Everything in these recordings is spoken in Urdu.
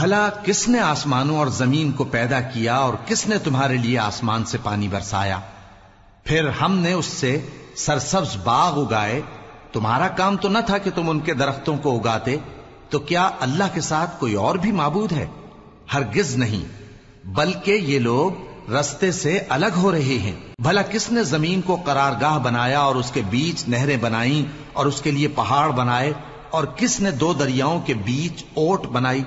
بھلا کس نے آسمانوں اور زمین کو پیدا کیا اور کس نے تمہارے لیے آسمان سے پانی برسایا؟ پھر ہم نے اس سے سرسبز باغ اگائے. تمہارا کام تو نہ تھا کہ تم ان کے درختوں کو اگاتے. تو کیا اللہ کے ساتھ کوئی اور بھی معبود ہے؟ ہرگز نہیں، بلکہ یہ لوگ رستے سے الگ ہو رہے ہیں. بھلا کس نے زمین کو قرارگاہ بنایا اور اس کے بیچ نہریں بنائیں اور اس کے لیے پہاڑ بنائے، اور کس نے دو دریاؤں کے بیچ اوٹ بنائی؟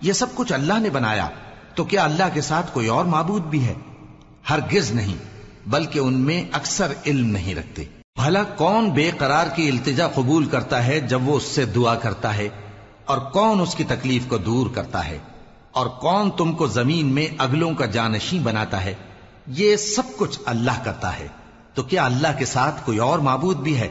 یہ سب کچھ اللہ نے بنایا. تو کیا اللہ کے ساتھ کوئی اور معبود بھی ہے؟ ہرگز نہیں، بلکہ ان میں اکثر علم نہیں رکھتے. بھلا کون بے قرار کی التجا قبول کرتا ہے جب وہ اس سے دعا کرتا ہے، اور کون اس کی تکلیف کو دور کرتا ہے، اور کون تم کو زمین میں اگلوں کا جانشین بناتا ہے؟ یہ سب کچھ اللہ کرتا ہے. تو کیا اللہ کے ساتھ کوئی اور معبود بھی ہے؟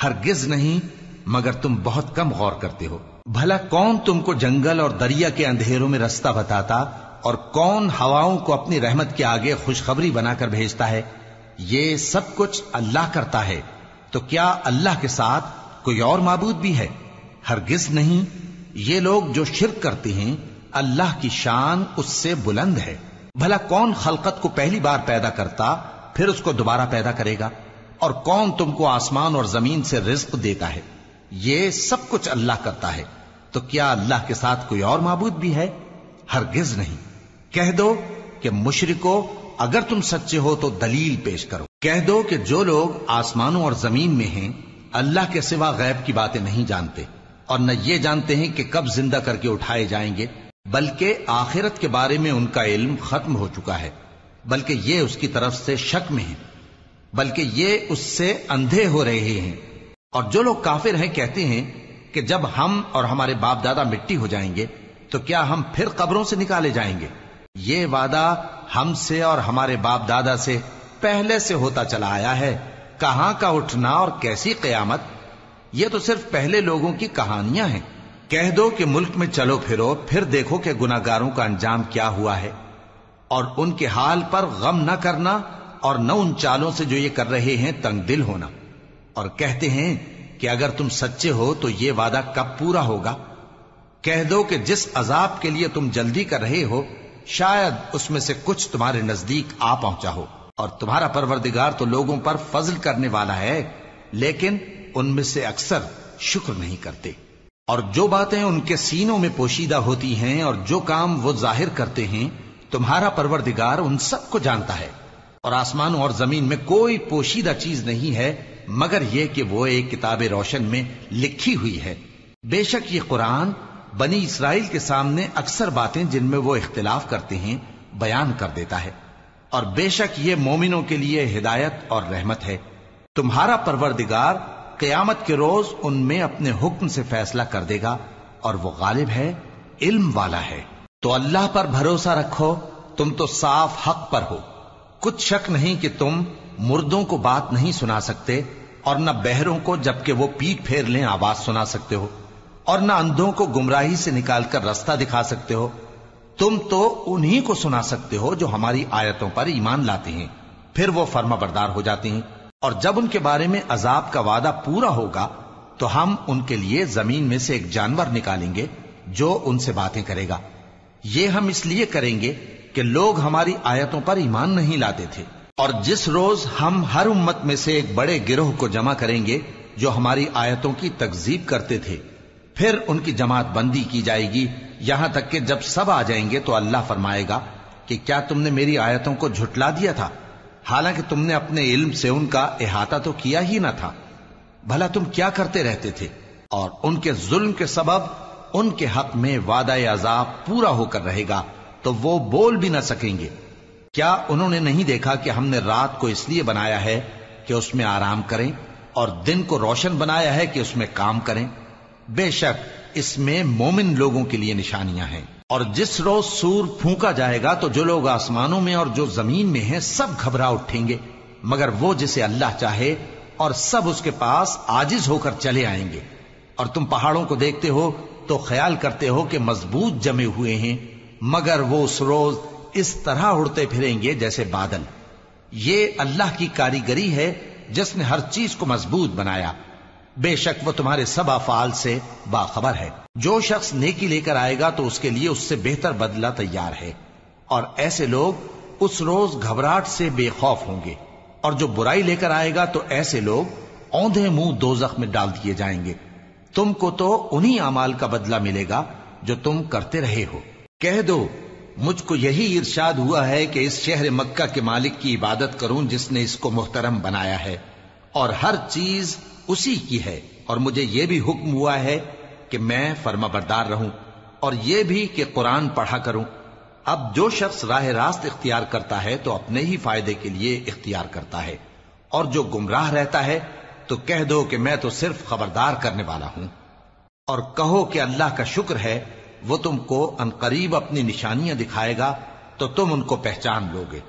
ہرگز نہیں، مگر تم بہت کم غور کرتے ہو. بھلا کون تم کو جنگل اور دریا کے اندھیروں میں رستہ بتاتا، اور کون ہواؤں کو اپنی رحمت کے آگے خوشخبری بنا کر بھیجتا ہے؟ یہ سب کچھ اللہ کرتا ہے. تو کیا اللہ کے ساتھ کوئی اور معبود بھی ہے؟ ہرگز نہیں. یہ لوگ جو شرک کرتے ہیں اللہ کی شان اس سے بلند ہے. بھلا کون خلقت کو پہلی بار پیدا کرتا پھر اس کو دوبارہ پیدا کرے گا؟ اور کون تم کو آسمان اور زمین سے رزق دیتا ہے؟ یہ سب کچھ اللہ کرتا ہے. تو کیا اللہ کے ساتھ کوئی اور معبود بھی ہے؟ ہرگز نہیں. کہہ دو کہ مشرکو، اگر تم سچے ہو تو دلیل پیش کرو. کہہ دو کہ جو لوگ آسمانوں اور زمین میں ہیں اللہ کے سوا غیب کی باتیں نہیں جانتے، اور نہ یہ جانتے ہیں کہ کب زندہ کر کے اٹھائے جائیں گے، بلکہ آخرت کے بارے میں ان کا علم ختم ہو چکا ہے، بلکہ یہ اس کی طرف سے شک میں ہیں، بلکہ یہ اس سے اندھے ہو رہے ہیں. اور جو لوگ کافر ہیں کہتے ہیں کہ جب ہم اور ہمارے باپ دادا مٹی ہو جائیں گے تو کیا ہم پھر قبروں سے نکالے جائیں گے؟ یہ وعدہ ہم سے اور ہمارے باپ دادا سے پہلے سے ہوتا چلا آیا ہے. کہاں کا اٹھنا اور کیسی قیامت؟ یہ تو صرف پہلے لوگوں کی کہانیاں ہیں. کہہ دو کہ ملک میں چلو پھرو، پھر دیکھو کہ گناہگاروں کا انجام کیا ہوا ہے، اور ان کے حال پر غم نہ کرنا، اور نہ ان چالوں سے جو یہ کر رہے ہیں تنگ دل ہونا. اور کہتے ہیں کہ اگر تم سچے ہو تو یہ وعدہ کب پورا ہوگا؟ کہہ دو کہ جس عذاب کے لیے تم جلدی کر رہے ہو شاید اس میں سے کچھ تمہارے نزدیک آ پہنچا ہو، اور تمہارا پروردگار تو لوگوں پر فضل کرنے والا ہے، لیکن ان میں سے اکثر شکر نہیں کرتے. اور جو باتیں ان کے سینوں میں پوشیدہ ہوتی ہیں اور جو کام وہ ظاہر کرتے ہیں تمہارا پروردگار ان سب کو جانتا ہے. اور آسمانوں اور زمین میں کوئی پوشیدہ چیز نہیں ہے مگر یہ کہ وہ ایک کتاب روشن میں لکھی ہوئی ہے. بے شک یہ قرآن بنی اسرائیل کے سامنے اکثر باتیں جن میں وہ اختلاف کرتے ہیں بیان کر دیتا ہے، اور بے شک یہ مومنوں کے لیے ہدایت اور رحمت ہے. تمہارا پروردگار قیامت کے روز ان میں اپنے حکم سے فیصلہ کر دے گا، اور وہ غالب ہے، علم والا ہے. تو اللہ پر بھروسہ رکھو، تم تو صاف حق پر ہو. کچھ شک نہیں کہ تم مردوں کو بات نہیں سنا سکتے، اور نہ بہروں کو جبکہ وہ پیٹ پھیر لیں آواز سنا سکتے ہو، اور نہ اندھوں کو گمراہی سے نکال کر رستہ دکھا سکتے ہو. تم تو انہی کو سنا سکتے ہو جو ہماری آیتوں پر ایمان لاتے ہیں، پھر وہ فرما بردار ہو جاتے ہیں. اور جب ان کے بارے میں عذاب کا وعدہ پورا ہوگا تو ہم ان کے لیے زمین میں سے ایک جانور نکالیں گے جو ان سے باتیں کرے گا. یہ ہم اس لیے کریں گے کہ لوگ ہماری آیتوں پر ایمان نہیں لاتے تھے. اور جس روز ہم ہر امت میں سے ایک بڑے گروہ کو جمع کریں گے جو ہماری آیتوں کی تکذیب کرتے تھے، پھر ان کی جماعت بندی کی جائے گی یہاں تک کہ جب سب آ جائیں گے تو اللہ فرمائے گا کہ کیا تم نے میری آیتوں کو جھٹلا دیا تھا، حالانکہ تم نے اپنے علم سے ان کا احاطہ تو کیا ہی نہ تھا. بھلا تم کیا کرتے رہتے تھے؟ اور ان کے ظلم کے سبب ان کے حق میں وعدہ عذاب پورا ہو کر رہے گا تو وہ بول بھی نہ سکیں گے. کیا انہوں نے نہیں دیکھا کہ ہم نے رات کو اس لیے بنایا ہے کہ اس میں آرام کریں، اور دن کو روشن بنایا ہے کہ اس میں کام کریں؟ بے شک اس میں مومن لوگوں کے لیے نشانیاں ہیں. اور جس روز سور پھونکا جائے گا تو جو لوگ آسمانوں میں اور جو زمین میں ہیں سب گھبرا اٹھیں گے مگر وہ جسے اللہ چاہے، اور سب اس کے پاس عاجز ہو کر چلے آئیں گے. اور تم پہاڑوں کو دیکھتے ہو تو خیال کرتے ہو کہ مضبوط جمے ہوئے ہیں، مگر وہ اس روز اس طرح اڑتے پھریں گے جیسے بادل. یہ اللہ کی کاریگری ہے جس نے ہر چیز کو مضبوط بنایا. بے شک وہ تمہارے سب افعال سے باخبر ہے۔ جو شخص نیکی لے کر آئے گا تو اس کے لیے اس سے بہتر بدلہ تیار ہے، اور ایسے لوگ اس روز گھبراہٹ سے بے خوف ہوں گے، اور جو برائی لے کر آئے گا تو ایسے لوگ اوندھے منہ دوزخ میں ڈال دیے جائیں گے۔ تم کو تو انہی اعمال کا بدلہ ملے گا جو تم کرتے رہے ہو۔ کہہ دو مجھ کو یہی ارشاد ہوا ہے کہ اس شہر مکہ کے مالک کی عبادت کروں جس نے اس کو محترم بنایا ہے، اور ہر چیز اسی کی ہے، اور مجھے یہ بھی حکم ہوا ہے کہ میں فرما بردار رہوں، اور یہ بھی کہ قرآن پڑھا کروں۔ اب جو شخص راہ راست اختیار کرتا ہے تو اپنے ہی فائدے کے لیے اختیار کرتا ہے، اور جو گمراہ رہتا ہے تو کہہ دو کہ میں تو صرف خبردار کرنے والا ہوں۔ اور کہو کہ اللہ کا شکر ہے وہ تم کو عنقریب اپنی نشانیاں دکھائے گا تو تم ان کو پہچان لوگے،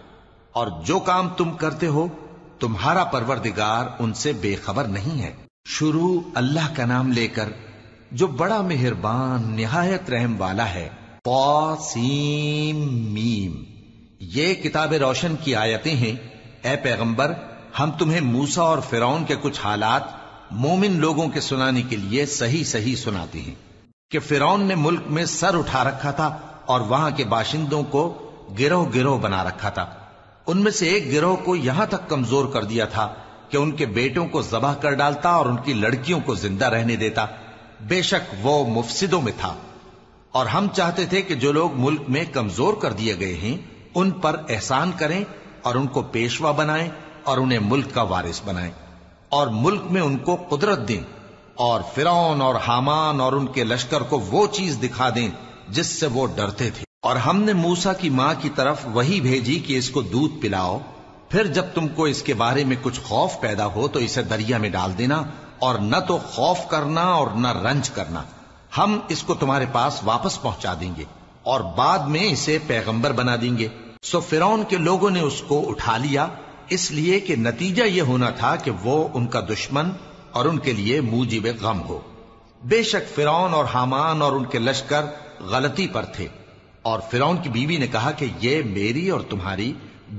اور جو کام تم کرتے ہو تمہارا پروردگار ان سے بے خبر نہیں ہے۔ شروع اللہ کا نام لے کر جو بڑا مہربان نہایت رحم والا ہے۔ طاسیم میم، یہ کتاب روشن کی آیتیں ہیں۔ اے پیغمبر، ہم تمہیں موسیٰ اور فرعون کے کچھ حالات مومن لوگوں کے سنانے کے لیے صحیح صحیح سناتے ہیں کہ فرعون نے ملک میں سر اٹھا رکھا تھا اور وہاں کے باشندوں کو گروہ گروہ بنا رکھا تھا۔ ان میں سے ایک گروہ کو یہاں تک کمزور کر دیا تھا کہ ان کے بیٹوں کو ذبح کر ڈالتا اور ان کی لڑکیوں کو زندہ رہنے دیتا۔ بے شک وہ مفسدوں میں تھا، اور ہم چاہتے تھے کہ جو لوگ ملک میں کمزور کر دیے گئے ہیں ان پر احسان کریں اور ان کو پیشوا بنائیں اور انہیں ملک کا وارث بنائیں، اور ملک میں ان کو قدرت دیں، اور فرعون اور حامان اور ان کے لشکر کو وہ چیز دکھا دیں جس سے وہ ڈرتے تھے۔ اور ہم نے موسیٰ کی ماں کی طرف وہی بھیجی کہ اس کو دودھ پلاؤ، پھر جب تم کو اس کے بارے میں کچھ خوف پیدا ہو تو اسے دریا میں ڈال دینا، اور نہ تو خوف کرنا اور نہ رنج کرنا، ہم اس کو تمہارے پاس واپس پہنچا دیں گے اور بعد میں اسے پیغمبر بنا دیں گے۔ سو فرعون کے لوگوں نے اس کو اٹھا لیا، اس لیے کہ نتیجہ یہ ہونا تھا کہ وہ ان کا دشمن اور ان کے لیے موجب غم ہو۔ بے شک فرعون اور حامان اور ان کے لشکر غلطی پر تھے، اور فرعون کی بیوی نے کہا کہ یہ میری اور تمہاری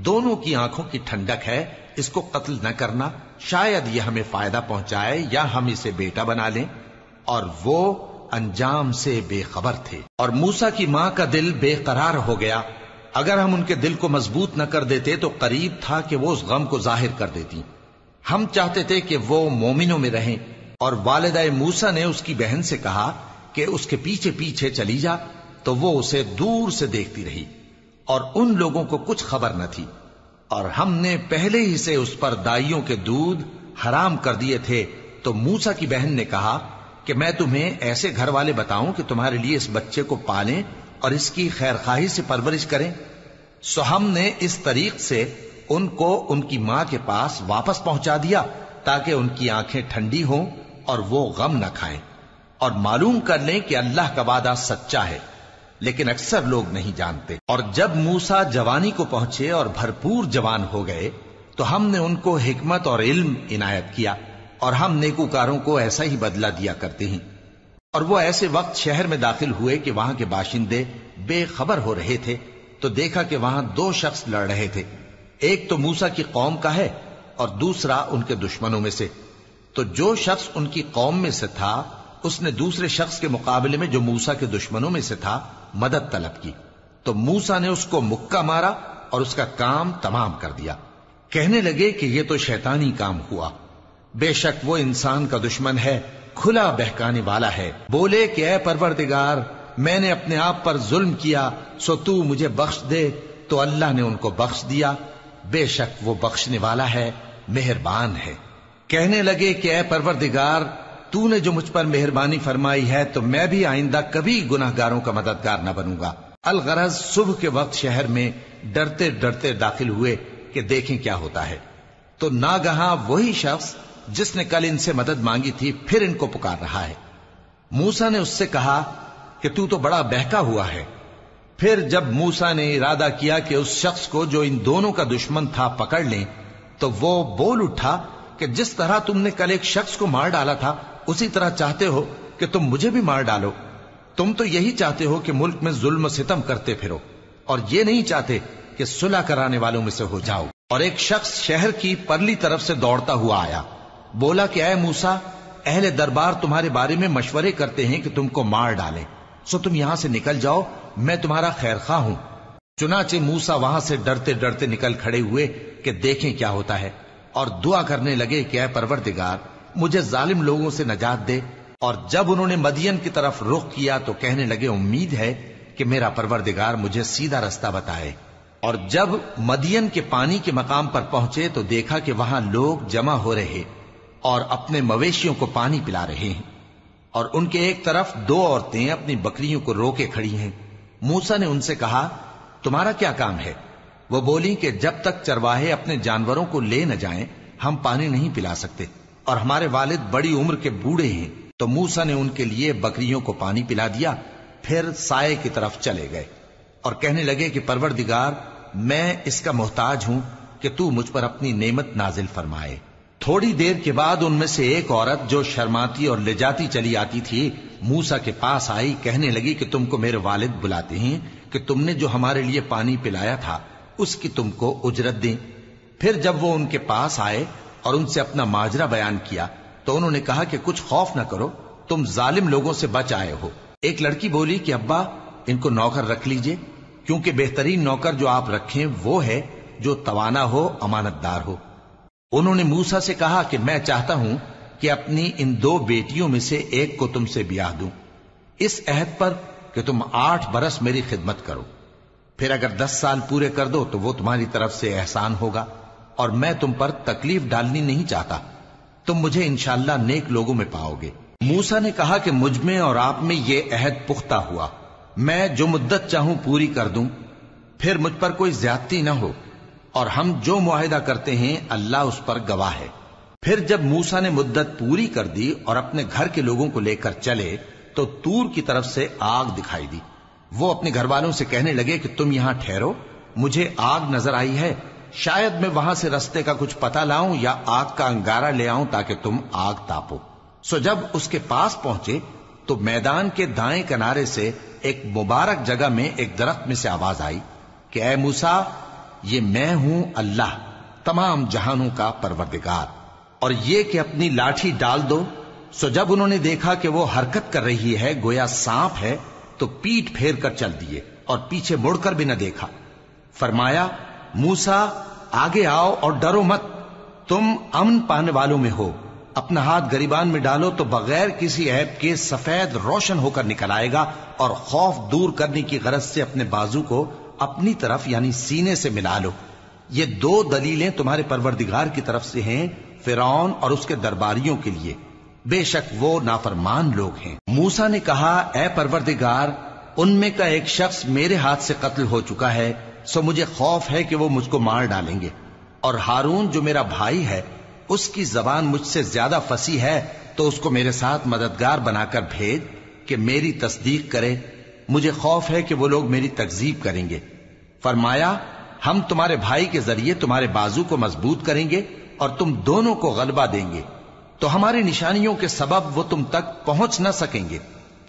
دونوں کی آنکھوں کی ٹھنڈک ہے، اس کو قتل نہ کرنا، شاید یہ ہمیں فائدہ پہنچائے یا ہم اسے بیٹا بنا لیں، اور وہ انجام سے بے خبر تھے۔ اور موسیٰ کی ماں کا دل بے قرار ہو گیا، اگر ہم ان کے دل کو مضبوط نہ کر دیتے تو قریب تھا کہ وہ اس غم کو ظاہر کر دیتی۔ ہم چاہتے تھے کہ وہ مومنوں میں رہیں، اور والدہ موسیٰ نے اس کی بہن سے کہا کہ اس کے پیچھے پیچھے چلی جا، تو وہ اسے دور سے دیکھتی رہی، اور ان لوگوں کو کچھ خبر نہ تھی، اور ہم نے پہلے ہی سے اس پر دائیوں کے دودھ حرام کر دیے تھے۔ تو موسیٰ کی بہن نے کہا کہ میں تمہیں ایسے گھر والے بتاؤں کہ تمہارے لیے اس بچے کو پالیں اور اس کی خیرخواہی سے پرورش کریں۔ سو ہم نے اس طریق سے ان کو ان کی ماں کے پاس واپس پہنچا دیا تاکہ ان کی آنکھیں ٹھنڈی ہوں اور وہ غم نہ کھائیں، اور معلوم کر لیں کہ اللہ کا وعدہ سچا ہے، لیکن اکثر لوگ نہیں جانتے۔ اور جب موسیٰ جوانی کو پہنچے اور بھرپور جوان ہو گئے تو ہم نے ان کو حکمت اور علم عنایت کیا، اور ہم نیکوکاروں کو ایسا ہی بدلہ دیا کرتے ہیں۔ اور وہ ایسے وقت شہر میں داخل ہوئے کہ وہاں کے باشندے بے خبر ہو رہے تھے، تو دیکھا کہ وہاں دو شخص لڑ رہے تھے، ایک تو موسیٰ کی قوم کا ہے اور دوسرا ان کے دشمنوں میں سے۔ تو جو شخص ان کی قوم میں سے تھا اس نے دوسرے شخص کے مقابلے میں جو موسیٰ کے دشمنوں میں سے تھا مدد طلب کی، تو موسیٰ نے اس کو مکہ مارا اور اس کا کام تمام کر دیا۔ کہنے لگے کہ یہ تو شیطانی کام ہوا، بے شک وہ انسان کا دشمن ہے، کھلا بہکانے والا ہے۔ بولے کہ اے پروردگار، میں نے اپنے آپ پر ظلم کیا، سو تو مجھے بخش دے، تو اللہ نے ان کو بخش دیا، بے شک وہ بخشنے والا ہے، مہربان ہے۔ کہنے لگے کہ اے پروردگار، تو نے جو مجھ پر مہربانی فرمائی ہے تو میں بھی آئندہ کبھی گناہ گاروں کا مددگار نہ بنوں گا۔ الغرض صبح کے وقت شہر میں ڈرتے ڈرتے داخل ہوئے کہ دیکھیں کیا ہوتا ہے، تو ناگہاں وہی شخص جس نے کل ان سے مدد مانگی تھی پھر ان کو پکار رہا ہے۔ موسیٰ نے اس سے کہا کہ تو بڑا بہکا ہوا ہے۔ پھر جب موسیٰ نے ارادہ کیا کہ اس شخص کو جو ان دونوں کا دشمن تھا پکڑ لیں، تو وہ بول اٹھا کہ جس طرح تم نے کل ایک شخص کو مار ڈالا تھا اسی طرح چاہتے ہو کہ تم مجھے بھی مار ڈالو۔ تم تو یہی چاہتے ہو کہ ملک میں ظلم و ستم کرتے پھرو، اور یہ نہیں چاہتے کہ صلح کرانے والوں میں سے ہو جاؤ۔ اور ایک شخص شہر کی پرلی طرف سے دوڑتا ہوا آیا، بولا کہ اے موسیٰ، اہل دربار تمہارے بارے میں مشورے کرتے ہیں کہ تم کو مار ڈالیں، سو تم یہاں سے نکل جاؤ، میں تمہارا خیر خواہ ہوں۔ چنانچہ موسیٰ وہاں سے ڈرتے ڈرتے نکل کھڑے ہوئے کہ دیکھیں کیا ہوتا ہے، اور دعا کرنے لگے کہ اے پروردگار مجھے ظالم لوگوں سے نجات دے۔ اور جب انہوں نے مدین کی طرف رخ کیا تو کہنے لگے امید ہے کہ میرا پروردگار مجھے سیدھا رستہ بتائے۔ اور جب مدین کے پانی کے مقام پر پہنچے تو دیکھا کہ وہاں لوگ جمع ہو رہے اور اپنے مویشیوں کو پانی پلا رہے ہیں، اور ان کے ایک طرف دو عورتیں اپنی بکریوں کو روکے کھڑی ہیں۔ موسیٰ نے ان سے کہا تمہارا کیا کام ہے؟ وہ بولی کہ جب تک چرواہے اپنے جانوروں کو لے نہ جائیں ہم پانی نہیں پلا سکتے، اور ہمارے والد بڑی عمر کے بوڑھے ہیں۔ تو موسیٰ نے ان کے لیے بکریوں کو پانی پلا دیا، پھر سائے کی طرف چلے گئے اور کہنے لگے کہ پروردگار میں اس کا محتاج ہوں کہ تو مجھ پر اپنی نعمت نازل فرمائے۔ تھوڑی دیر کے بعد ان میں سے ایک عورت جو شرماتی اور لجاتی چلی آتی تھی موسیٰ کے پاس آئی، کہنے لگی کہ تم کو میرے والد بلاتے ہیں کہ تم نے جو ہمارے لیے پانی پلایا تھا اس کی تم کو اجرت دیں۔ پھر جب وہ ان کے پاس آئے اور ان سے اپنا ماجرا بیان کیا تو انہوں نے کہا کہ کچھ خوف نہ کرو، تم ظالم لوگوں سے بچ آئے ہو۔ ایک لڑکی بولی کہ ابا ان کو نوکر رکھ لیجئے، کیونکہ بہترین نوکر جو آپ رکھیں وہ ہے جو توانا ہو، امانت دار ہو۔ انہوں نے موسیٰ سے کہا کہ میں چاہتا ہوں کہ اپنی ان دو بیٹیوں میں سے ایک کو تم سے بیاہ دوں، اس عہد پر کہ تم 8 برس میری خدمت کرو، پھر اگر 10 سال پورے کر دو تو وہ تمہاری طرف سے احسان ہوگا، اور میں تم پر تکلیف ڈالنی نہیں چاہتا، تم مجھے انشاءاللہ نیک لوگوں میں پاؤ گے۔ موسیٰ نے کہا کہ مجھ میں اور آپ میں یہ عہد پختہ ہوا، میں جو مدت چاہوں پوری کر دوں، پھر مجھ پر کوئی زیادتی نہ ہو، اور ہم جو معاہدہ کرتے ہیں اللہ اس پر گواہ ہے۔ پھر جب موسیٰ نے مدت پوری کر دی اور اپنے گھر کے لوگوں کو لے کر چلے تو طور کی طرف سے آگ دکھائی دی۔ وہ اپنے گھر والوں سے کہنے لگے کہ تم یہاں ٹھہرو، مجھے آگ نظر آئی ہے، شاید میں وہاں سے رستے کا کچھ پتہ لاؤں یا آگ کا انگارہ لے آؤں تاکہ تم آگ تاپو۔ سو جب اس کے پاس پہنچے تو میدان کے دائیں کنارے سے ایک مبارک جگہ میں ایک درخت میں سے آواز آئی کہ اے موسیٰ یہ میں ہوں اللہ تمام جہانوں کا پروردگار، اور یہ کہ اپنی لاٹھی ڈال دو۔ سو جب انہوں نے دیکھا کہ وہ حرکت کر رہی ہے گویا سانپ ہے تو پیٹ پھیر کر چل دیے اور پیچھے مڑ کر بھی نہ دیکھا۔ فرمایا موسیٰ آگے آؤ اور ڈرو مت، تم امن پانے والوں میں ہو، اپنا ہاتھ گریبان میں ڈالو تو بغیر کسی عیب کے سفید روشن ہو کر نکل آئے گا، اور خوف دور کرنے کی غرض سے اپنے بازو کو اپنی طرف یعنی سینے سے ملا لو۔ یہ 2 دلیلیں تمہارے پروردگار کی طرف سے ہیں فرعون اور اس کے درباریوں کے لیے، بے شک وہ نافرمان لوگ ہیں۔ موسیٰ نے کہا اے پروردگار ان میں کا ایک شخص میرے ہاتھ سے قتل ہو چکا ہے، سو مجھے خوف ہے کہ وہ مجھ کو مار ڈالیں گے، اور ہارون جو میرا بھائی ہے اس کی زبان مجھ سے زیادہ فصیح ہے، تو اس کو میرے ساتھ مددگار بنا کر بھیج کہ میری تصدیق کرے، مجھے خوف ہے کہ وہ لوگ میری تکذیب کریں گے۔ فرمایا ہم تمہارے بھائی کے ذریعے تمہارے بازو کو مضبوط کریں گے اور تم دونوں کو غلبہ دیں گے، تو ہماری نشانیوں کے سبب وہ تم تک پہنچ نہ سکیں گے،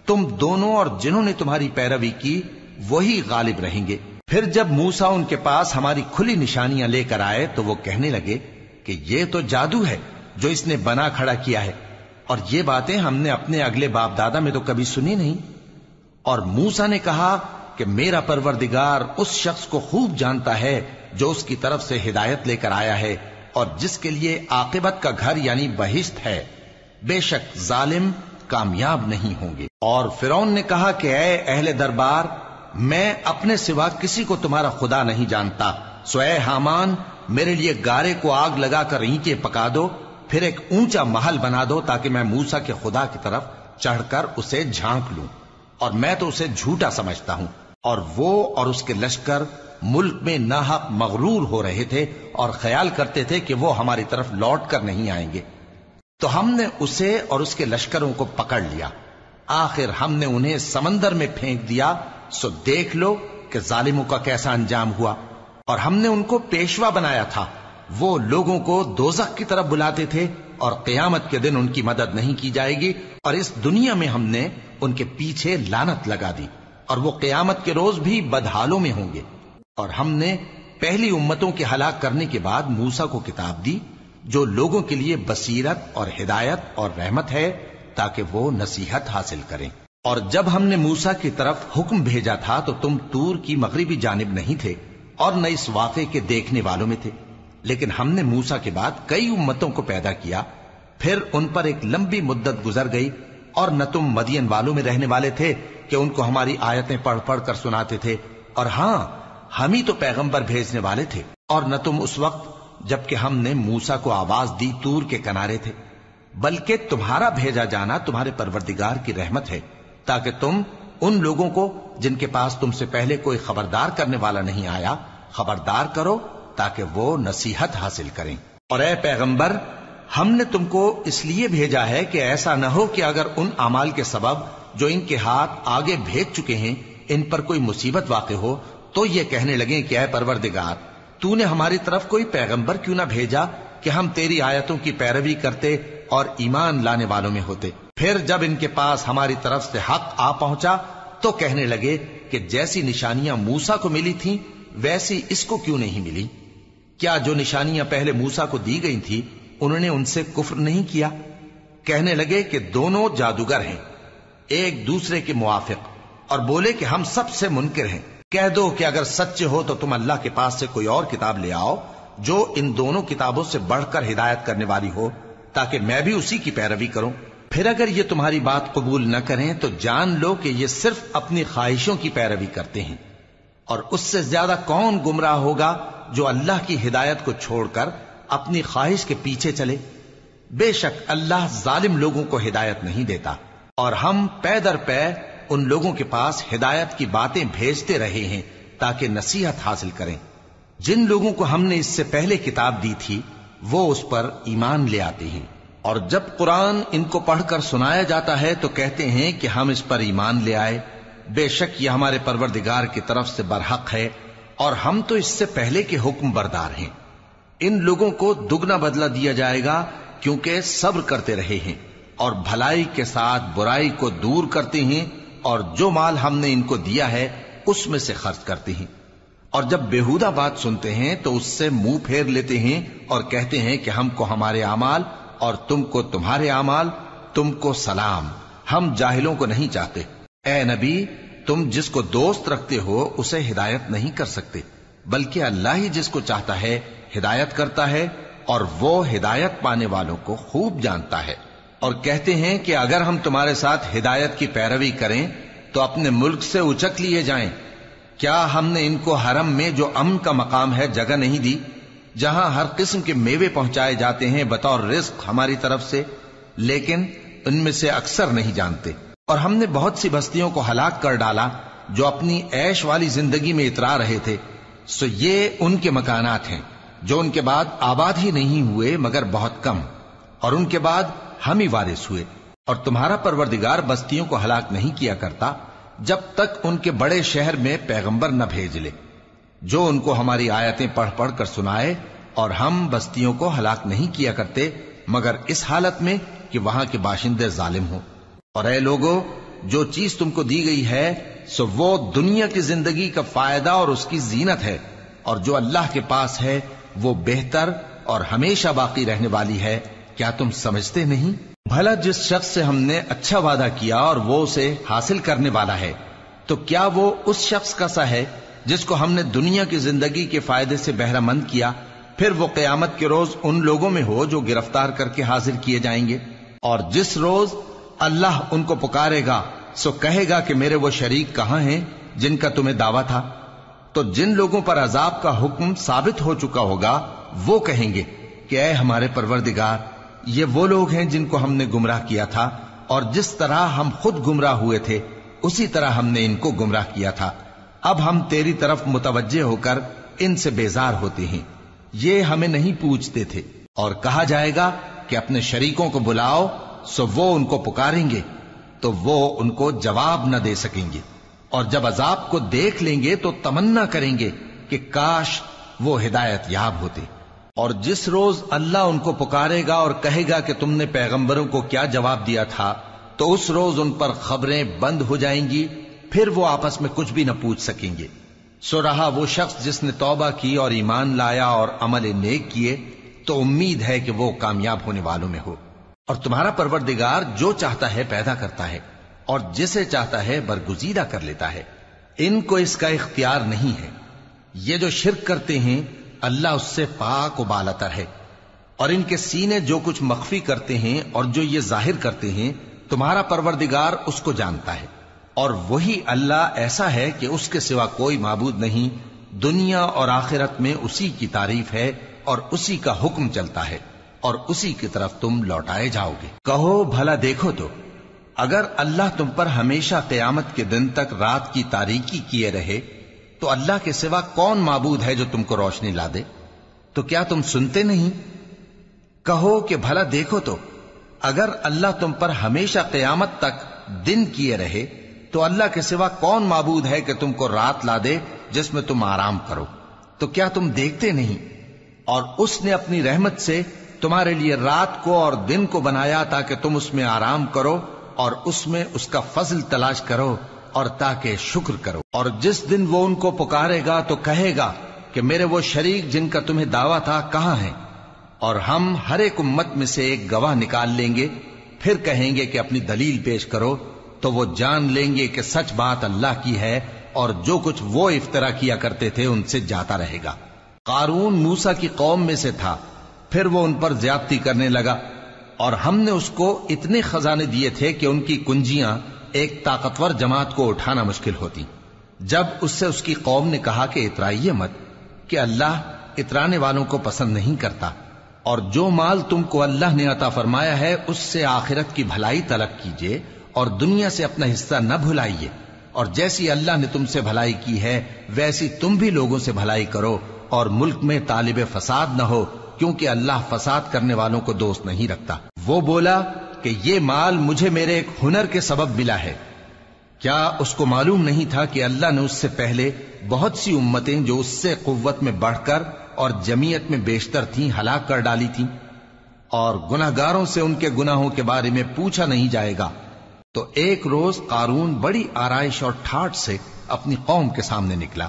تم دونوں اور جنہوں نے تمہاری پیروی کی وہی غالب رہیں گے۔ پھر جب موسیٰ ان کے پاس ہماری کھلی نشانیاں لے کر آئے تو وہ کہنے لگے کہ یہ تو جادو ہے جو اس نے بنا کھڑا کیا ہے، اور یہ باتیں ہم نے اپنے اگلے باپ دادا میں تو کبھی سنی نہیں۔ اور موسیٰ نے کہا کہ میرا پروردگار اس شخص کو خوب جانتا ہے جو اس کی طرف سے ہدایت لے کر آیا ہے اور جس کے لیے عاقبت کا گھر یعنی بہشت ہے، بے شک ظالم کامیاب نہیں ہوں گے۔ اور فرعون نے کہا کہ اے اہل دربار میں اپنے سوا کسی کو تمہارا خدا نہیں جانتا، سو اے حامان میرے لیے گارے کو آگ لگا کر اینٹیں پکا دو، پھر ایک اونچا محل بنا دو تاکہ میں موسیٰ کے خدا کی طرف چڑھ کر اسے جھانک لوں، اور میں تو اسے جھوٹا سمجھتا ہوں۔ اور وہ اور اس کے لشکر ملک میں ناحق مغرور ہو رہے تھے اور خیال کرتے تھے کہ وہ ہماری طرف لوٹ کر نہیں آئیں گے، تو ہم نے اسے اور اس کے لشکروں کو پکڑ لیا، آخر ہم نے انہیں سمندر میں پھینک دیا، سو دیکھ لو کہ ظالموں کا کیسا انجام ہوا۔ اور ہم نے ان کو پیشوا بنایا تھا، وہ لوگوں کو دوزخ کی طرف بلاتے تھے، اور قیامت کے دن ان کی مدد نہیں کی جائے گی، اور اس دنیا میں ہم نے ان کے پیچھے لعنت لگا دی، اور وہ قیامت کے روز بھی بدحالوں میں ہوں گے۔ اور ہم نے پہلی امتوں کے ہلاک کرنے کے بعد موسیٰ کو کتاب دی جو لوگوں کے لیے بصیرت اور ہدایت اور رحمت ہے تاکہ وہ نصیحت حاصل کریں۔ اور جب ہم نے موسیٰ کی طرف حکم بھیجا تھا تو تم طور کی مغربی جانب نہیں تھے اور نہ اس واقعے کے دیکھنے والوں میں تھے، لیکن ہم نے موسیٰ کے بعد کئی امتوں کو پیدا کیا، پھر ان پر ایک لمبی مدت گزر گئی، اور نہ تم مدین والوں میں رہنے والے تھے کہ ان کو ہماری آیتیں پڑھ پڑھ کر سناتے تھے، اور ہاں ہم ہی تو پیغمبر بھیجنے والے تھے، اور نہ تم اس وقت جبکہ ہم نے موسیٰ کو آواز دی طور کے کنارے تھے، بلکہ تمہارا بھیجا جانا تمہارے پروردگار کی رحمت ہے تاکہ تم ان لوگوں کو جن کے پاس تم سے پہلے کوئی خبردار کرنے والا نہیں آیا خبردار کرو تاکہ وہ نصیحت حاصل کریں۔ اور اے پیغمبر، ہم نے تم کو اس لیے بھیجا ہے کہ ایسا نہ ہو کہ اگر ان اعمال کے سبب جو ان کے ہاتھ آگے بھیج چکے ہیں ان پر کوئی مصیبت واقع ہو تو یہ کہنے لگیں کہ اے پروردگار، تو نے ہماری طرف کوئی پیغمبر کیوں نہ بھیجا کہ ہم تیری آیتوں کی پیروی کرتے اور ایمان لانے والوں میں ہوتے۔ پھر جب ان کے پاس ہماری طرف سے حق آ پہنچا تو کہنے لگے کہ جیسی نشانیاں موسیٰ کو ملی تھیں ویسی اس کو کیوں نہیں ملی؟ کیا جو نشانیاں پہلے موسیٰ کو دی گئی تھی انہوں نے ان سے کفر نہیں کیا؟ کہنے لگے کہ دونوں جادوگر ہیں ایک دوسرے کے موافق، اور بولے کہ ہم سب سے منکر ہیں۔ کہہ دو کہ اگر سچے ہو تو تم اللہ کے پاس سے کوئی اور کتاب لے آؤ جو ان دونوں کتابوں سے بڑھ کر ہدایت کرنے والی ہو تاکہ میں بھی اسی کی پیروی کروں۔ پھر اگر یہ تمہاری بات قبول نہ کریں تو جان لو کہ یہ صرف اپنی خواہشوں کی پیروی کرتے ہیں، اور اس سے زیادہ کون گمراہ ہوگا جو اللہ کی ہدایت کو چھوڑ کر اپنی خواہش کے پیچھے چلے۔ بے شک اللہ ظالم لوگوں کو ہدایت نہیں دیتا، اور ہم پے در پے ان لوگوں کے پاس ہدایت کی باتیں بھیجتے رہے ہیں تاکہ نصیحت حاصل کریں۔ جن لوگوں کو ہم نے اس سے پہلے کتاب دی تھی وہ اس پر ایمان لے آتے ہیں، اور جب قرآن ان کو پڑھ کر سنایا جاتا ہے تو کہتے ہیں کہ ہم اس پر ایمان لے آئے، بے شک یہ ہمارے پروردگار کی طرف سے برحق ہے اور ہم تو اس سے پہلے کے حکم بردار ہیں۔ ان لوگوں کو دگنا بدلہ دیا جائے گا کیونکہ صبر کرتے رہے ہیں اور بھلائی کے ساتھ برائی کو دور کرتے ہیں، اور جو مال ہم نے ان کو دیا ہے اس میں سے خرچ کرتے ہیں، اور جب بےہودہ بات سنتے ہیں تو اس سے منہ پھیر لیتے ہیں اور کہتے ہیں کہ ہم کو ہمارے اعمال اور تم کو تمہارے اعمال، تم کو سلام، ہم جاہلوں کو نہیں چاہتے۔ اے نبی، تم جس کو دوست رکھتے ہو اسے ہدایت نہیں کر سکتے، بلکہ اللہ ہی جس کو چاہتا ہے ہدایت کرتا ہے، اور وہ ہدایت پانے والوں کو خوب جانتا ہے۔ اور کہتے ہیں کہ اگر ہم تمہارے ساتھ ہدایت کی پیروی کریں تو اپنے ملک سے اچک لیے جائیں۔ کیا ہم نے ان کو حرم میں جو امن کا مقام ہے جگہ نہیں دی، جہاں ہر قسم کے میوے پہنچائے جاتے ہیں بطور رزق ہماری طرف سے؟ لیکن ان میں سے اکثر نہیں جانتے۔ اور ہم نے بہت سی بستیوں کو ہلاک کر ڈالا جو اپنی عیش والی زندگی میں اترا رہے تھے، سو یہ ان کے مکانات ہیں جو ان کے بعد آباد ہی نہیں ہوئے مگر بہت کم، اور ان کے بعد ہم ہی وارث ہوئے۔ اور تمہارا پروردگار بستیوں کو ہلاک نہیں کیا کرتا جب تک ان کے بڑے شہر میں پیغمبر نہ بھیج لے جو ان کو ہماری آیتیں پڑھ پڑھ کر سنائے، اور ہم بستیوں کو ہلاک نہیں کیا کرتے مگر اس حالت میں کہ وہاں کے باشندے ظالم ہوں۔ اور اے لوگو، جو چیز تم کو دی گئی ہے سو وہ دنیا کی زندگی کا فائدہ اور اس کی زینت ہے، اور جو اللہ کے پاس ہے وہ بہتر اور ہمیشہ باقی رہنے والی ہے۔ کیا تم سمجھتے نہیں؟ بھلا جس شخص سے ہم نے اچھا وعدہ کیا اور وہ اسے حاصل کرنے والا ہے تو کیا وہ اس شخص کا سا ہے جس کو ہم نے دنیا کی زندگی کے فائدے سے بہرہ مند کیا، پھر وہ قیامت کے روز ان لوگوں میں ہو جو گرفتار کر کے حاضر کیے جائیں گے، اور جس روز اللہ ان کو پکارے گا سو کہے گا کہ میرے وہ شریک کہاں ہیں جن کا تمہیں دعویٰ تھا؟ تو جن لوگوں پر عذاب کا حکم ثابت ہو چکا ہوگا وہ کہیں گے کہ اے ہمارے پروردگار، یہ وہ لوگ ہیں جن کو ہم نے گمراہ کیا تھا، اور جس طرح ہم خود گمراہ ہوئے تھے اسی طرح ہم نے ان کو گمراہ کیا تھا۔ اب ہم تیری طرف متوجہ ہو کر ان سے بیزار ہوتے ہیں، یہ ہمیں نہیں پوچھتے تھے۔ اور کہا جائے گا کہ اپنے شریکوں کو بلاؤ، سو وہ ان کو پکاریں گے تو وہ ان کو جواب نہ دے سکیں گے، اور جب عذاب کو دیکھ لیں گے تو تمنا کریں گے کہ کاش وہ ہدایت یاب ہوتے۔ اور جس روز اللہ ان کو پکارے گا اور کہے گا کہ تم نے پیغمبروں کو کیا جواب دیا تھا، تو اس روز ان پر خبریں بند ہو جائیں گی، پھر وہ آپس میں کچھ بھی نہ پوچھ سکیں گے۔ سو رہا وہ شخص جس نے توبہ کی اور ایمان لایا اور عمل نیک کیے، تو امید ہے کہ وہ کامیاب ہونے والوں میں ہو۔ اور تمہارا پروردگار جو چاہتا ہے پیدا کرتا ہے اور جسے چاہتا ہے برگزیدہ کر لیتا ہے، ان کو اس کا اختیار نہیں ہے۔ یہ جو شرک کرتے ہیں اللہ اس سے پاک و بالاتر ہے، اور ان کے سینے جو کچھ مخفی کرتے ہیں اور جو یہ ظاہر کرتے ہیں تمہارا پروردگار اس کو جانتا ہے۔ اور وہی اللہ ایسا ہے کہ اس کے سوا کوئی معبود نہیں، دنیا اور آخرت میں اسی کی تعریف ہے اور اسی کا حکم چلتا ہے اور اسی کی طرف تم لوٹائے جاؤ گے۔ کہو بھلا دیکھو تو اگر اللہ تم پر ہمیشہ قیامت کے دن تک رات کی تاریکی کیے رہے تو اللہ کے سوا کون معبود ہے جو تم کو روشنی لا دے؟ تو کیا تم سنتے نہیں؟ کہو کہ بھلا دیکھو تو اگر اللہ تم پر ہمیشہ قیامت تک دن کیے رہے تو اللہ کے سوا کون معبود ہے کہ تم کو رات لا دے جس میں تم آرام کرو؟ تو کیا تم دیکھتے نہیں؟ اور اس نے اپنی رحمت سے تمہارے لیے رات کو اور دن کو بنایا تاکہ تم اس میں آرام کرو اور اس میں اس کا فضل تلاش کرو اور تاکہ شکر کرو۔ اور جس دن وہ ان کو پکارے گا تو کہے گا کہ میرے وہ شریک جن کا تمہیں دعویٰ تھا کہاں ہیں؟ اور ہم ہر ایک امت میں سے ایک گواہ نکال لیں گے، پھر کہیں گے کہ اپنی دلیل پیش کرو، تو وہ جان لیں گے کہ سچ بات اللہ کی ہے اور جو کچھ وہ افترا کیا کرتے تھے ان سے جاتا رہے گا۔ قارون موسیٰ کی قوم میں سے تھا، پھر وہ ان پر زیادتی کرنے لگا، اور ہم نے اس کو اتنے خزانے دیے تھے کہ ان کی کنجیاں ایک طاقتور جماعت کو اٹھانا مشکل ہوتی۔ جب اس سے اس کی قوم نے کہا کہ اترائیے مت، کہ اللہ اترانے والوں کو پسند نہیں کرتا، اور جو مال تم کو اللہ نے عطا فرمایا ہے اس سے آخرت کی بھلائی طلب کیجیے اور دنیا سے اپنا حصہ نہ بھلائیے، اور جیسی اللہ نے تم سے بھلائی کی ہے ویسی تم بھی لوگوں سے بھلائی کرو، اور ملک میں طالب فساد نہ ہو، کیونکہ اللہ فساد کرنے والوں کو دوست نہیں رکھتا۔ وہ بولا کہ یہ مال مجھے میرے ایک ہنر کے سبب ملا ہے۔ کیا اس کو معلوم نہیں تھا کہ اللہ نے اس سے پہلے بہت سی امتیں جو اس سے قوت میں بڑھ کر اور جمعیت میں بیشتر تھیں ہلاک کر ڈالی تھیں، اور گناہگاروں سے ان کے گناہوں کے بارے میں پوچھا نہیں جائے گا؟ تو ایک روز قارون بڑی آرائش اور ٹھاٹ سے اپنی قوم کے سامنے نکلا۔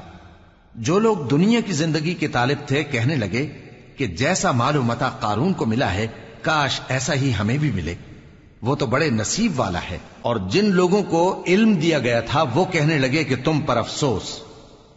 جو لوگ دنیا کی زندگی کے طالب تھے کہنے لگے کہ جیسا مال و متاع قارون کو ملا ہے کاش ایسا ہی ہمیں بھی ملے، وہ تو بڑے نصیب والا ہے۔ اور جن لوگوں کو علم دیا گیا تھا وہ کہنے لگے کہ تم پر افسوس،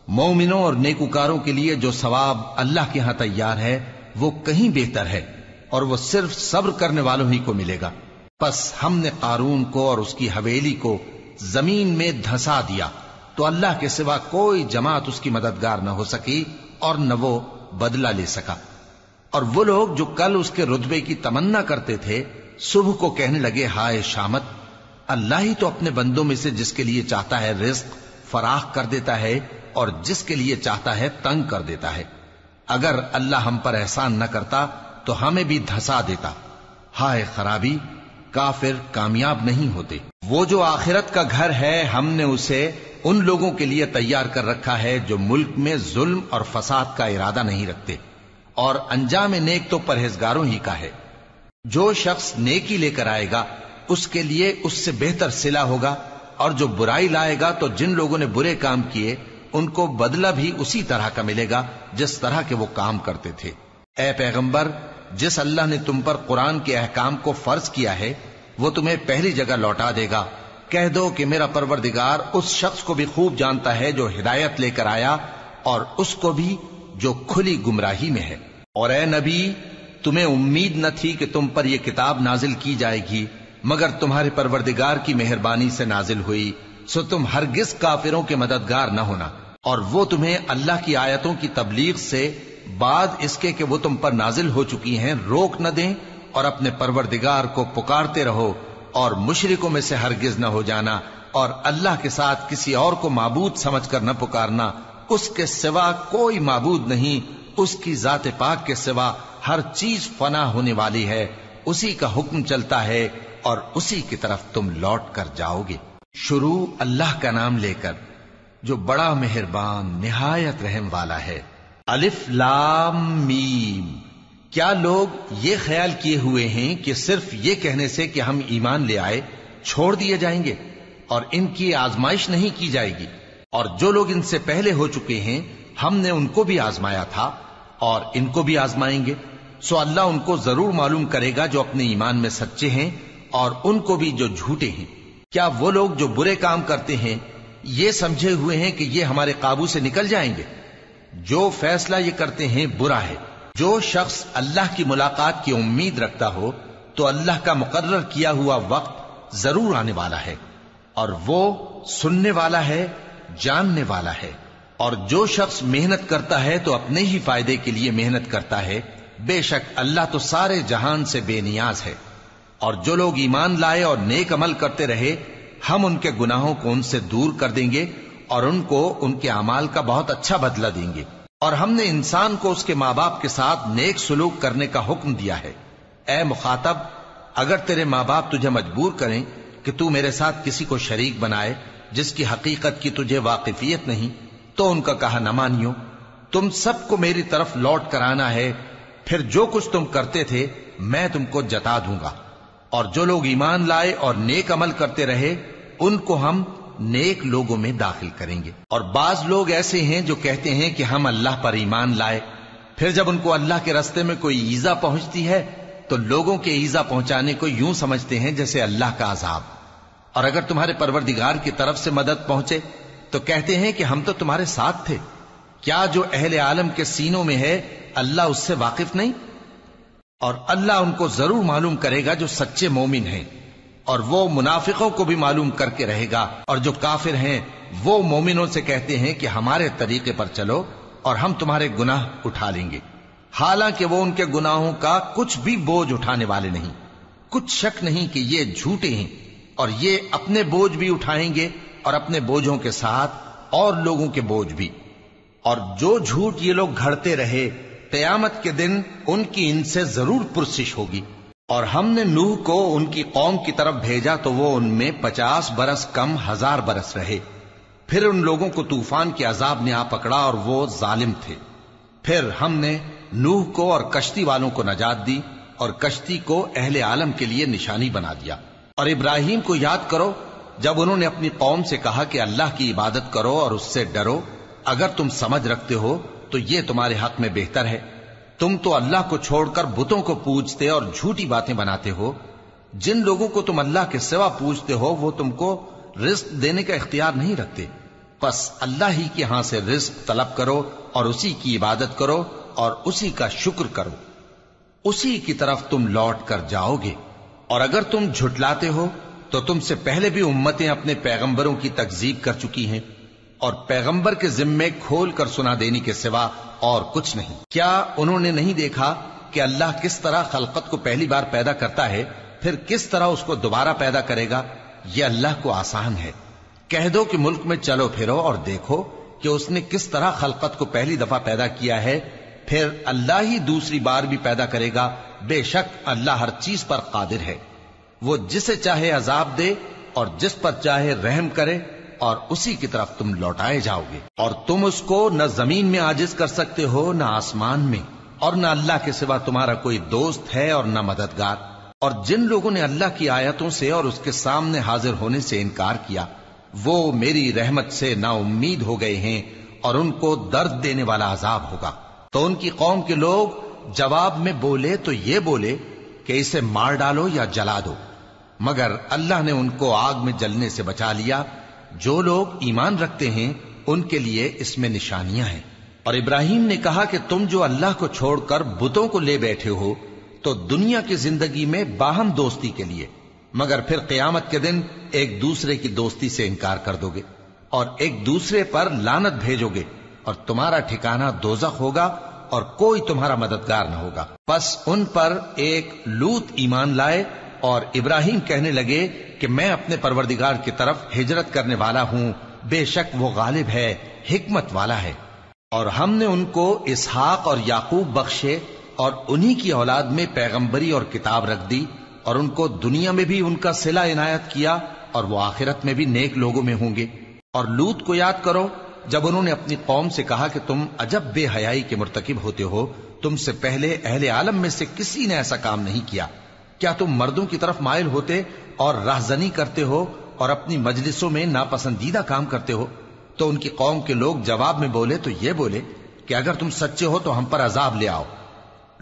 مومنوں اور نیکوکاروں کے لیے جو ثواب اللہ کے ہاں تیار ہے وہ کہیں بہتر ہے، اور وہ صرف صبر کرنے والوں ہی کو ملے گا۔ پس ہم نے قارون کو اور اس کی حویلی کو زمین میں دھسا دیا، تو اللہ کے سوا کوئی جماعت اس کی مددگار نہ ہو سکی اور نہ وہ بدلہ لے سکا۔ اور وہ لوگ جو کل اس کے رتبے کی تمنا کرتے تھے صبح کو کہنے لگے ہائے شامت، اللہ ہی تو اپنے بندوں میں سے جس کے لیے چاہتا ہے رزق فراخ کر دیتا ہے اور جس کے لیے چاہتا ہے تنگ کر دیتا ہے۔ اگر اللہ ہم پر احسان نہ کرتا تو ہمیں بھی دھسا دیتا۔ ہائے خرابی، کافر کامیاب نہیں ہوتے۔ وہ جو آخرت کا گھر ہے ہم نے اسے ان لوگوں کے لیے تیار کر رکھا ہے جو ملک میں ظلم اور فساد کا ارادہ نہیں رکھتے، اور انجام نیک تو پرہیزگاروں ہی کا ہے۔ جو شخص نیکی لے کر آئے گا اس کے لیے اس سے بہتر صلہ ہوگا، اور جو برائی لائے گا تو جن لوگوں نے برے کام کیے ان کو بدلہ بھی اسی طرح کا ملے گا جس طرح کے وہ کام کرتے تھے۔ اے پیغمبر، جس اللہ نے تم پر قرآن کے احکام کو فرض کیا ہے وہ تمہیں پہلی جگہ لوٹا دے گا۔ کہہ دو کہ میرا پروردگار اس شخص کو بھی خوب جانتا ہے جو ہدایت لے کر آیا اور اس کو بھی جو کھلی گمراہی میں ہے۔ اور اے نبی، تمہیں امید نہ تھی کہ تم پر یہ کتاب نازل کی جائے گی مگر تمہارے پروردگار کی مہربانی سے نازل ہوئی، سو تم ہرگز کافروں کے مددگار نہ ہونا، اور وہ تمہیں اللہ کی آیتوں کی تبلیغ سے بعد اس کے کہ وہ تم پر نازل ہو چکی ہیں روک نہ دیں، اور اپنے پروردگار کو پکارتے رہو اور مشرکوں میں سے ہرگز نہ ہو جانا، اور اللہ کے ساتھ کسی اور کو معبود سمجھ کر نہ پکارنا۔ اس کے سوا کوئی معبود نہیں، اس کی ذات پاک کے سوا ہر چیز فنا ہونے والی ہے، اسی کا حکم چلتا ہے اور اسی کی طرف تم لوٹ کر جاؤ گے۔ شروع اللہ کا نام لے کر جو بڑا مہربان نہایت رحم والا ہے۔ الف لام میم۔ کیا لوگ یہ خیال کیے ہوئے ہیں کہ صرف یہ کہنے سے کہ ہم ایمان لے آئے چھوڑ دیے جائیں گے اور ان کی آزمائش نہیں کی جائے گی؟ اور جو لوگ ان سے پہلے ہو چکے ہیں ہم نے ان کو بھی آزمایا تھا اور ان کو بھی آزمائیں گے، سو اللہ ان کو ضرور معلوم کرے گا جو اپنے ایمان میں سچے ہیں اور ان کو بھی جو جھوٹے ہیں۔ کیا وہ لوگ جو برے کام کرتے ہیں یہ سمجھے ہوئے ہیں کہ یہ ہمارے قابو سے نکل جائیں گے؟ جو فیصلہ یہ کرتے ہیں برا ہے۔ جو شخص اللہ کی ملاقات کی امید رکھتا ہو تو اللہ کا مقرر کیا ہوا وقت ضرور آنے والا ہے، اور وہ سننے والا ہے، جاننے والا ہے۔ اور جو شخص محنت کرتا ہے تو اپنے ہی فائدے کے لیے محنت کرتا ہے، بے شک اللہ تو سارے جہان سے بے نیاز ہے۔ اور جو لوگ ایمان لائے اور نیک عمل کرتے رہے، ہم ان کے گناہوں کو ان سے دور کر دیں گے اور ان کو ان کے اعمال کا بہت اچھا بدلہ دیں گے۔ اور ہم نے انسان کو اس کے ماں باپ کے ساتھ نیک سلوک کرنے کا حکم دیا ہے۔ اے مخاطب، اگر تیرے ماں باپ تجھے مجبور کریں کہ تو میرے ساتھ کسی کو شریک بنائے جس کی حقیقت کی تجھے واقفیت نہیں، تو ان کا کہا نہ مانیو۔ تم سب کو میری طرف لوٹ کر آنا ہے، پھر جو کچھ تم کرتے تھے میں تم کو جتا دوں گا۔ اور جو لوگ ایمان لائے اور نیک عمل کرتے رہے ان کو ہم نیک لوگوں میں داخل کریں گے۔ اور بعض لوگ ایسے ہیں جو کہتے ہیں کہ ہم اللہ پر ایمان لائے، پھر جب ان کو اللہ کے راستے میں کوئی ایذا پہنچتی ہے تو لوگوں کے ایذا پہنچانے کو یوں سمجھتے ہیں جیسے اللہ کا عذاب۔ اور اگر تمہارے پروردگار کی طرف سے مدد پہنچے تو کہتے ہیں کہ ہم تو تمہارے ساتھ تھے۔ کیا جو اہل عالم کے سینوں میں ہے اللہ اس سے واقف نہیں؟ اور اللہ ان کو ضرور معلوم کرے گا جو سچے مومن ہیں، اور وہ منافقوں کو بھی معلوم کر کے رہے گا۔ اور جو کافر ہیں وہ مومنوں سے کہتے ہیں کہ ہمارے طریقے پر چلو اور ہم تمہارے گناہ اٹھا لیں گے، حالانکہ وہ ان کے گناہوں کا کچھ بھی بوجھ اٹھانے والے نہیں۔ کچھ شک نہیں کہ یہ جھوٹے ہیں، اور یہ اپنے بوجھ بھی اٹھائیں گے اور اپنے بوجھوں کے ساتھ اور لوگوں کے بوجھ بھی۔ اور جو جھوٹ یہ لوگ گھڑتے رہے، قیامت کے دن ان کی ان سے ضرور پرسش ہوگی۔ اور ہم نے نوح کو ان کی قوم کی طرف بھیجا تو وہ ان میں 50 برس کم 1000 برس رہے۔ پھر ان لوگوں کو طوفان کے عذاب نے آ پکڑا اور وہ ظالم تھے۔ پھر ہم نے نوح کو اور کشتی والوں کو نجات دی اور کشتی کو اہل عالم کے لیے نشانی بنا دیا۔ اور ابراہیم کو یاد کرو جب انہوں نے اپنی قوم سے کہا کہ اللہ کی عبادت کرو اور اس سے ڈرو، اگر تم سمجھ رکھتے ہو تو یہ تمہارے حق میں بہتر ہے۔ تم تو اللہ کو چھوڑ کر بتوں کو پوجتے اور جھوٹی باتیں بناتے ہو۔ جن لوگوں کو تم اللہ کے سوا پوجتے ہو وہ تم کو رزق دینے کا اختیار نہیں رکھتے، پس اللہ ہی کے ہاں سے رزق طلب کرو اور اسی کی عبادت کرو اور اسی کا شکر کرو، اسی کی طرف تم لوٹ کر جاؤ گے۔ اور اگر تم جھٹلاتے ہو تو تم سے پہلے بھی امتیں اپنے پیغمبروں کی تکذیب کر چکی ہیں، اور پیغمبر کے ذمے کھول کر سنا دینے کے سوا اور کچھ نہیں۔ کیا انہوں نے نہیں دیکھا کہ اللہ کس طرح خلقت کو پہلی بار پیدا کرتا ہے، پھر کس طرح اس کو دوبارہ پیدا کرے گا؟ یہ اللہ کو آسان ہے۔ کہہ دو کہ ملک میں چلو پھرو اور دیکھو کہ اس نے کس طرح خلقت کو پہلی دفعہ پیدا کیا ہے، پھر اللہ ہی دوسری بار بھی پیدا کرے گا۔ بے شک اللہ ہر چیز پر قادر ہے۔ وہ جسے چاہے عذاب دے اور جس پر چاہے رحم کرے، اور اسی کی طرف تم لوٹائے جاؤ گے۔ اور تم اس کو نہ زمین میں عاجز کر سکتے ہو نہ آسمان میں، اور نہ اللہ کے سوا تمہارا کوئی دوست ہے اور نہ مددگار۔ اور جن لوگوں نے اللہ کی آیتوں سے اور اس کے سامنے حاضر ہونے سے انکار کیا، وہ میری رحمت سے نا امید ہو گئے ہیں اور ان کو درد دینے والا عذاب ہوگا۔ تو ان کی قوم کے لوگ جواب میں بولے تو یہ بولے کہ اسے مار ڈالو یا جلا دو، مگر اللہ نے ان کو آگ میں جلنے سے بچا لیا۔ جو لوگ ایمان رکھتے ہیں ان کے لیے اس میں نشانیاں ہیں۔ اور ابراہیم نے کہا کہ تم جو اللہ کو چھوڑ کر بتوں کو لے بیٹھے ہو تو دنیا کی زندگی میں باہم دوستی کے لیے، مگر پھر قیامت کے دن ایک دوسرے کی دوستی سے انکار کر دو گے اور ایک دوسرے پر لعنت بھیجو گے، اور تمہارا ٹھکانہ دوزخ ہوگا اور کوئی تمہارا مددگار نہ ہوگا۔ پس ان پر ایک لوط ایمان لائے، اور ابراہیم کہنے لگے کہ میں اپنے پروردگار کی طرف ہجرت کرنے والا ہوں، بے شک وہ غالب ہے، حکمت والا ہے۔ اور ہم نے ان کو اسحاق اور یعقوب بخشے اور انہی کی اولاد میں پیغمبری اور کتاب رکھ دی، اور ان کو دنیا میں بھی ان کا صلہ عنایت کیا، اور وہ آخرت میں بھی نیک لوگوں میں ہوں گے۔ اور لوط کو یاد کرو جب انہوں نے اپنی قوم سے کہا کہ تم عجب بے حیائی کے مرتکب ہوتے ہو، تم سے پہلے اہل عالم میں سے کسی نے ایسا کام نہیں کیا۔ کیا تم مردوں کی طرف مائل ہوتے اور راہزنی کرتے ہو اور اپنی مجلسوں میں ناپسندیدہ کام کرتے ہو؟ تو ان کی قوم کے لوگ جواب میں بولے تو یہ بولے کہ اگر تم سچے ہو تو ہم پر عذاب لے آؤ۔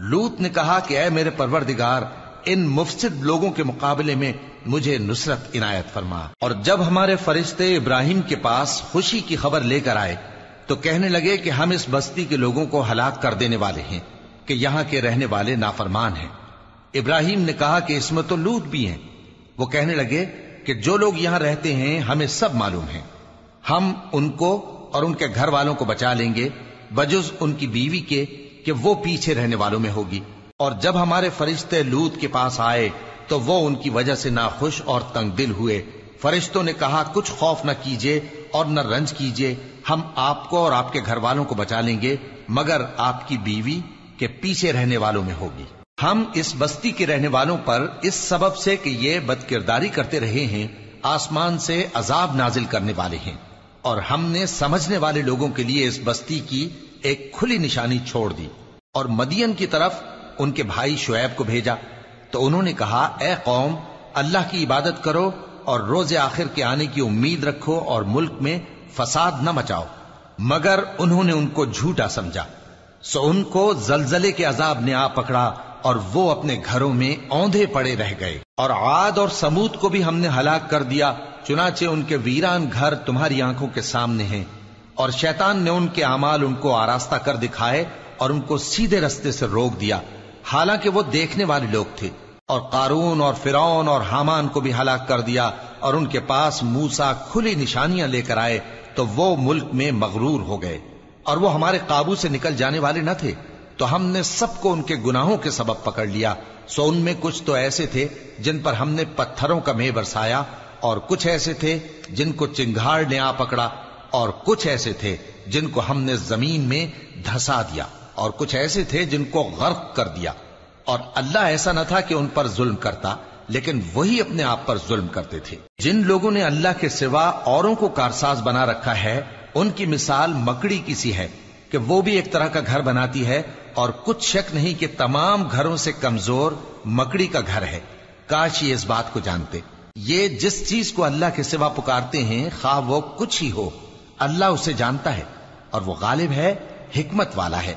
لوط نے کہا کہ اے میرے پروردگار، ان مفسد لوگوں کے مقابلے میں مجھے نصرت عنایت فرما۔ اور جب ہمارے فرشتے ابراہیم کے پاس خوشی کی خبر لے کر آئے تو کہنے لگے کہ ہم اس بستی کے لوگوں کو ہلاک کر دینے والے ہیں کہ یہاں کے رہنے والے نافرمان ہیں۔ ابراہیم نے کہا کہ اس میں تو لوط بھی ہیں۔ وہ کہنے لگے کہ جو لوگ یہاں رہتے ہیں ہمیں سب معلوم ہیں، ہم ان کو اور ان کے گھر والوں کو بچا لیں گے بجز ان کی بیوی کے کہ وہ پیچھے رہنے والوں میں ہوگی۔ اور جب ہمارے فرشتے لوط کے پاس آئے تو وہ ان کی وجہ سے ناخوش اور تنگ دل ہوئے۔ فرشتوں نے کہا کچھ خوف نہ کیجیے اور نہ رنج کیجیے، ہم آپ کو اور آپ کے گھر والوں کو بچا لیں گے مگر آپ کی بیوی کے پیچھے رہنے والوں میں ہوگی۔ ہم اس بستی کے رہنے والوں پر اس سبب سے کہ یہ بدکرداری کرتے رہے ہیں آسمان سے عذاب نازل کرنے والے ہیں، اور ہم نے سمجھنے والے لوگوں کے لیے اس بستی کی ایک کھلی نشانی چھوڑ دی۔ اور مدین کی طرف ان کے بھائی شعیب کو بھیجا تو انہوں نے کہا اے قوم، اللہ کی عبادت کرو اور روز آخر کے آنے کی امید رکھو اور ملک میں فساد نہ مچاؤ، مگر انہوں نے ان کو جھوٹا سمجھا، سو ان کو زلزلے کے عذاب نے آ پکڑا اور وہ اپنے گھروں میں اوندھے پڑے رہ گئے۔ اور عاد اور سمود کو بھی ہم نے ہلاک کر دیا، چنانچہ ان کے ویران گھر تمہاری آنکھوں کے سامنے ہیں، اور شیطان نے ان کے اعمال ان کو آراستہ کر دکھائے اور ان کو سیدھے رستے سے روک دیا، حالانکہ وہ دیکھنے والے لوگ تھے۔ اور قارون اور فرعون اور حامان کو بھی ہلاک کر دیا، اور ان کے پاس موسیٰ کھلی نشانیاں لے کر آئے تو وہ ملک میں مغرور ہو گئے، اور وہ ہمارے قابو سے نکل جانے والے نہ تھے، تو ہم نے سب کو ان کے گناہوں کے سبب پکڑ لیا۔ سو ان میں کچھ تو ایسے تھے جن پر ہم نے پتھروں کا مے برسایا، اور کچھ ایسے تھے جن کو چنگھاڑ نے آ پکڑا، اور کچھ ایسے تھے جن کو ہم نے زمین میں دھسا دیا، اور کچھ ایسے تھے جن کو غرق کر دیا۔ اور اللہ ایسا نہ تھا کہ ان پر ظلم کرتا، لیکن وہی اپنے آپ پر ظلم کرتے تھے۔ جن لوگوں نے اللہ کے سوا اوروں کو کارساز بنا رکھا ہے، ان کی مثال مکڑی کی سی ہے کہ وہ بھی ایک طرح کا گھر بناتی ہے، اور کچھ شک نہیں کہ تمام گھروں سے کمزور مکڑی کا گھر ہے۔ کاش یہ اس بات کو جانتے۔ یہ جس چیز کو اللہ کے سوا پکارتے ہیں خواہ وہ کچھ ہی ہو، اللہ اسے جانتا ہے اور وہ غالب ہے، حکمت والا ہے۔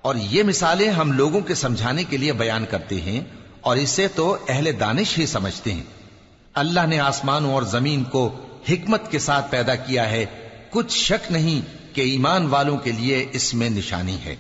اور یہ مثالیں ہم لوگوں کے سمجھانے کے لیے بیان کرتے ہیں، اور اسے تو اہل دانش ہی سمجھتے ہیں۔ اللہ نے آسمانوں اور زمین کو حکمت کے ساتھ پیدا کیا ہے، کچھ شک نہیں کہ ایمان والوں کے لیے اس میں نشانی ہے۔